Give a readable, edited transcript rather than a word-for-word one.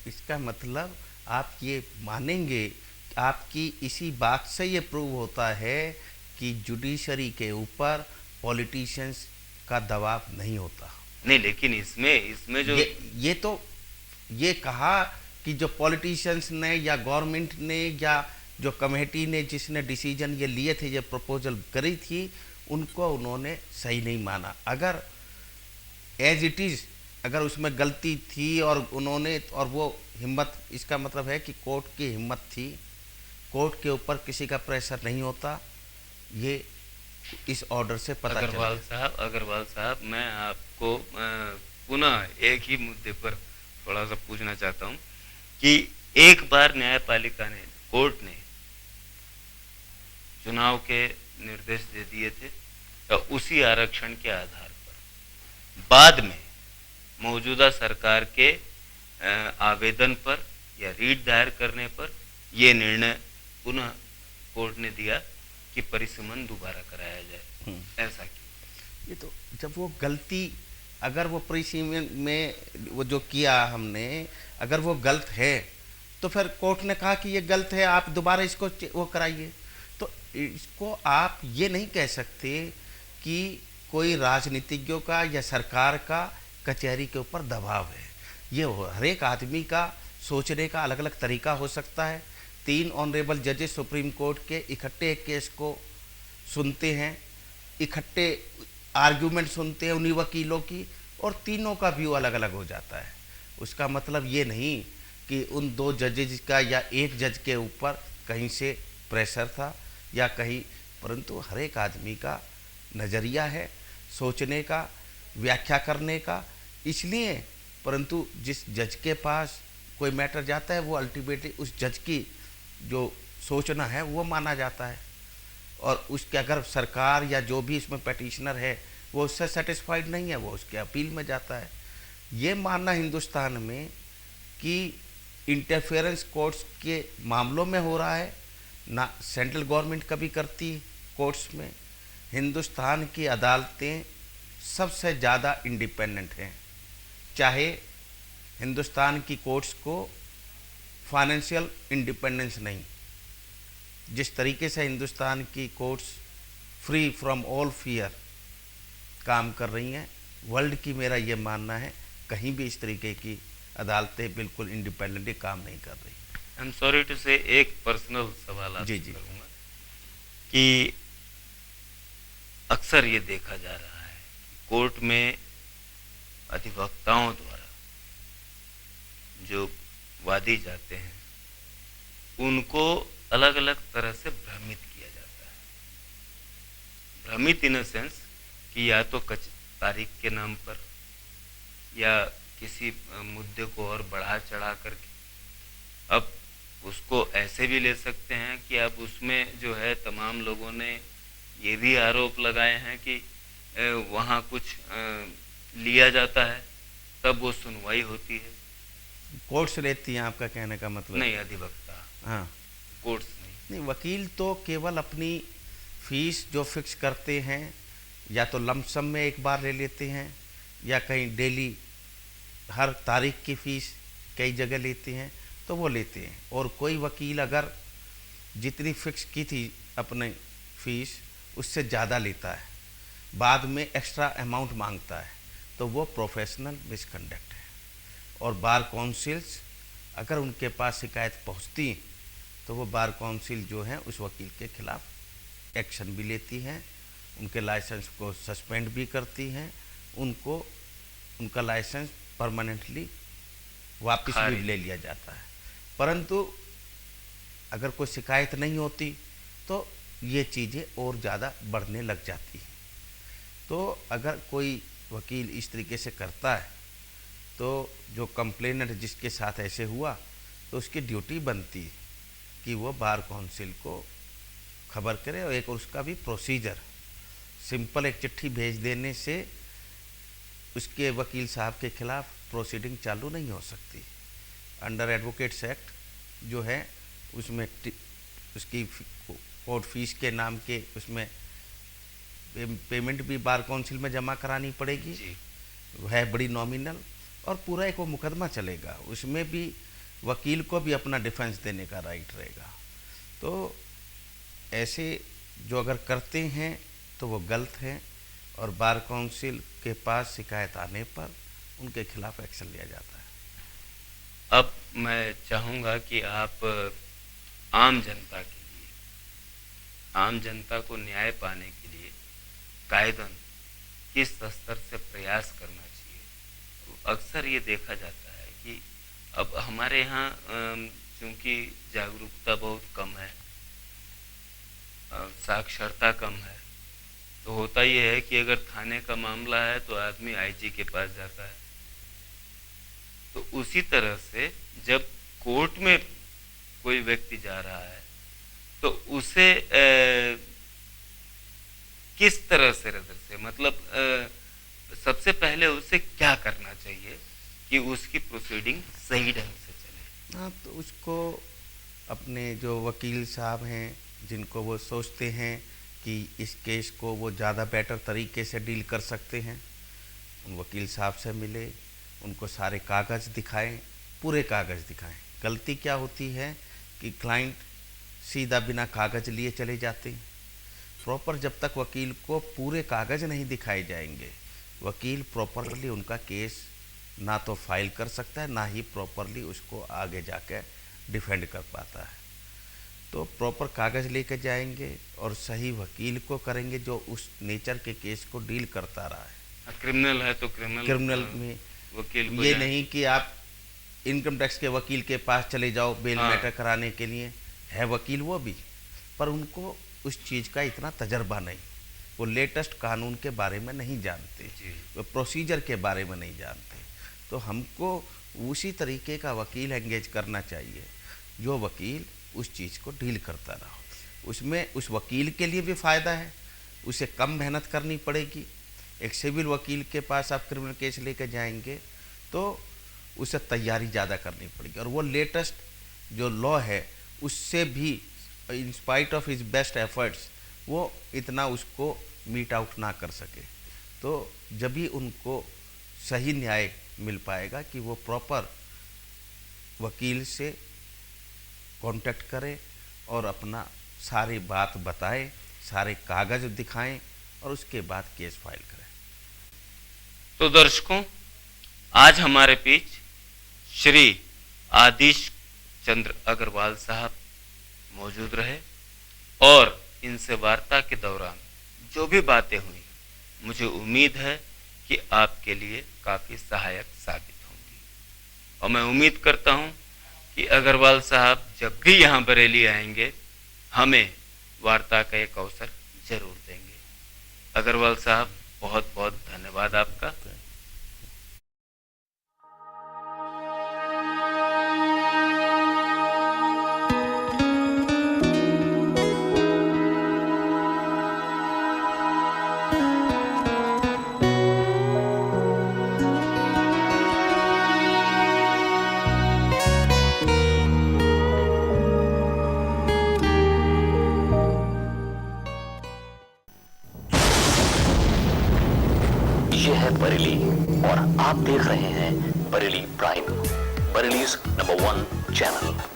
इसका मतलब आप ये मानेंगे, आपकी इसी बात से ये प्रूव होता है कि जुडिशरी के ऊपर पॉलिटिशियंस का दबाव नहीं होता। नहीं, लेकिन इसमें इसमें जो ये तो ये कहा कि जो पॉलिटिशियंस ने या गवर्नमेंट ने या जो कमेटी ने जिसने डिसीजन ये लिए थे, ये प्रपोजल करी थी, उनको उन्होंने सही नहीं माना। अगर एज इट इज़ अगर उसमें गलती थी और उन्होंने और वो हिम्मत, इसका मतलब है कि कोर्ट की हिम्मत थी, कोर्ट के ऊपर किसी का प्रेशर नहीं होता, ये इस ऑर्डर से पता चला। अग्रवाल साहब, मैं आपको पुनः एक ही मुद्दे पर थोड़ा सा पूछना चाहता हूं कि एक बार न्यायपालिका ने, कोर्ट ने चुनाव के निर्देश दे दिए थे, तो उसी आरक्षण के आधार पर बाद में मौजूदा सरकार के आवेदन पर या रीट दायर करने पर यह निर्णय पुनः कोर्ट ने दिया कि परिसीमन दोबारा कराया जाए। ऐसा क्यों? ये तो जब वो गलती, अगर वो परिसीमन में वो जो किया हमने, अगर वो गलत है तो फिर कोर्ट ने कहा कि ये गलत है, आप दोबारा इसको वो कराइए। तो इसको आप ये नहीं कह सकते कि कोई राजनीतिज्ञों का या सरकार का कचहरी के ऊपर दबाव है। ये हर एक आदमी का सोचने का अलग अलग तरीका हो सकता है। 3 ऑनरेबल जजेस सुप्रीम कोर्ट के इकट्ठे एक केस को सुनते हैं, इकट्ठे आर्ग्यूमेंट सुनते हैं उन्हीं वकीलों की, और तीनों का व्यू अलग अलग हो जाता है। उसका मतलब ये नहीं कि उन 2 जजेज का या एक जज के ऊपर कहीं से प्रेशर था या कहीं, परंतु हर एक आदमी का नज़रिया है सोचने का, व्याख्या करने का। इसलिए परंतु जिस जज के पास कोई मैटर जाता है वो अल्टीमेटली उस जज की जो सोचना है वो माना जाता है, और उसके अगर सरकार या जो भी इसमें पेटिशनर है वो उससे सेटिस्फाइड नहीं है, वो उसके अपील में जाता है। ये मानना हिंदुस्तान में कि इंटरफेरेंस कोर्ट्स के मामलों में हो रहा है, ना सेंट्रल गवर्नमेंट कभी करती कोर्ट्स में। हिंदुस्तान की अदालतें सबसे ज़्यादा इंडिपेंडेंट हैं, चाहे हिंदुस्तान की कोर्ट्स को फाइनेंशियल इंडिपेंडेंस नहीं। जिस तरीके से हिंदुस्तान की courts free from all fear काम कर रही हैं, वर्ल्ड की मेरा ये मानना है कहीं भी इस तरीके की अदालतें बिल्कुल इंडिपेंडेंटली काम नहीं कर रही। आई एम सॉरी टू से एक पर्सनल सवाल आपसे जी करूंगा कि अक्सर ये देखा जा रहा है कोर्ट में अधिवक्ताओं द्वारा जो वादी जाते हैं उनको अलग अलग तरह से भ्रमित किया जाता है। भ्रमित इन अ सेंस कि या तो तारीख के नाम पर या किसी मुद्दे को और बढ़ा चढ़ा करके, अब उसको ऐसे भी ले सकते हैं कि अब उसमें जो है तमाम लोगों ने ये भी आरोप लगाए हैं कि वहाँ कुछ लिया जाता है तब वो सुनवाई होती है। कोर्ट्स लेती हैं, आपका कहने का मतलब? नहीं, अधिवक्ता। हाँ, कोर्ट्स नहीं, वकील तो केवल अपनी फीस जो फिक्स करते हैं या तो लमसम में एक बार ले लेते हैं या कहीं डेली हर तारीख की फ़ीस कई जगह लेते हैं तो वो लेते हैं। और कोई वकील अगर जितनी फिक्स की थी अपने फ़ीस उससे ज़्यादा लेता है, बाद में एक्स्ट्रा अमाउंट मांगता है, तो वो प्रोफेशनल मिसकंडक्ट है। और बार काउंसिल्स अगर उनके पास शिकायत पहुंचती तो वो बार काउंसिल जो है उस वकील के खिलाफ एक्शन भी लेती हैं, उनके लाइसेंस को सस्पेंड भी करती हैं, उनको उनका लाइसेंस परमानेंटली वापस भी ले लिया जाता है। परंतु अगर कोई शिकायत नहीं होती तो ये चीज़ें और ज़्यादा बढ़ने लग जाती हैं। तो अगर कोई वकील इस तरीके से करता है तो जो कंप्लेनेंट जिसके साथ ऐसे हुआ तो उसकी ड्यूटी बनती है कि वो बार काउंसिल को खबर करे, और एक उसका भी प्रोसीजर, सिंपल एक चिट्ठी भेज देने से उसके वकील साहब के खिलाफ प्रोसीडिंग चालू नहीं हो सकती। अंडर एडवोकेट्स एक्ट जो है उसमें उसकी कोर्ट फीस के नाम के उसमें पेमेंट भी बार काउंसिल में जमा करानी पड़ेगी, है बड़ी नॉमिनल, और पूरा एक वो मुकदमा चलेगा। उसमें भी वकील को भी अपना डिफेंस देने का राइट रहेगा। तो ऐसे जो अगर करते हैं तो वो गलत है, और बार काउंसिल के पास शिकायत आने पर उनके खिलाफ एक्शन लिया जाता है। अब मैं चाहूँगा कि आप आम जनता के लिए, आम जनता को न्याय पाने के लिए कायदन किस स्तर से प्रयास करना चाहिए। अक्सर ये देखा जाता है कि अब हमारे यहाँ चूँकि जागरूकता बहुत कम है, साक्षरता कम है, तो होता ये है कि अगर थाने का मामला है तो आदमी आईजी के पास जाता है। तो उसी तरह से जब कोर्ट में कोई व्यक्ति जा रहा है तो उसे किस तरह से नजर से, मतलब सबसे पहले उसे क्या करना चाहिए कि उसकी प्रोसीडिंग सही ढंग से चले। हाँ, तो उसको अपने जो वकील साहब हैं, जिनको वो सोचते हैं कि इस केस को वो ज़्यादा बेटर तरीके से डील कर सकते हैं, उन वकील साहब से मिले, उनको सारे कागज़ दिखाएं, पूरे कागज़ दिखाएं। गलती क्या होती है कि क्लाइंट सीधा बिना कागज़ लिए चले जाते हैं। प्रॉपर जब तक वकील को पूरे कागज़ नहीं दिखाए जाएंगे, वकील प्रॉपरली उनका केस ना तो फाइल कर सकता है, ना ही प्रॉपरली उसको आगे जाकर डिफेंड कर पाता है। तो प्रॉपर कागज़ लेकर जाएंगे और सही वकील को करेंगे जो उस नेचर के केस को डील करता रहा है। क्रिमिनल है तो क्रिमिनल में वकील को ये नहीं कि आप इनकम टैक्स के वकील के पास चले जाओ बेल हाँ। मैटर कराने के लिए, है वकील वो भी, पर उनको उस चीज़ का इतना तजर्बा नहीं, वो लेटेस्ट कानून के बारे में नहीं जानते, वो प्रोसीजर के बारे में नहीं जानते। तो हमको उसी तरीके का वकील एंगेज करना चाहिए जो वकील उस चीज़ को डील करता रहा। उसमें उस वकील के लिए भी फ़ायदा है, उसे कम मेहनत करनी पड़ेगी। एक सिविल वकील के पास आप क्रिमिनल केस लेकर जाएंगे तो उसे तैयारी ज़्यादा करनी पड़ेगी, और वो लेटेस्ट जो लॉ है उससे भी in spite of his best efforts वो इतना उसको मीट आउट ना कर सके। तो जब भी उनको सही न्याय मिल पाएगा कि वो प्रॉपर वकील से कांटेक्ट करें और अपना सारी बात बताएं, सारे कागज़ दिखाएं और उसके बाद केस फाइल करें। तो दर्शकों, आज हमारे बीच श्री आदिश चंद्र अग्रवाल साहब मौजूद रहे, और इनसे वार्ता के दौरान जो भी बातें हुई मुझे उम्मीद है कि आपके लिए काफ़ी सहायक साबित होंगी। और मैं उम्मीद करता हूं कि अग्रवाल साहब जब भी यहाँ बरेली आएंगे हमें वार्ता का एक अवसर जरूर देंगे। अग्रवाल साहब, बहुत बहुत धन्यवाद आपका। ये है बरेली और आप देख रहे हैं बरेली प्राइम, बरेलीज नंबर 1 चैनल।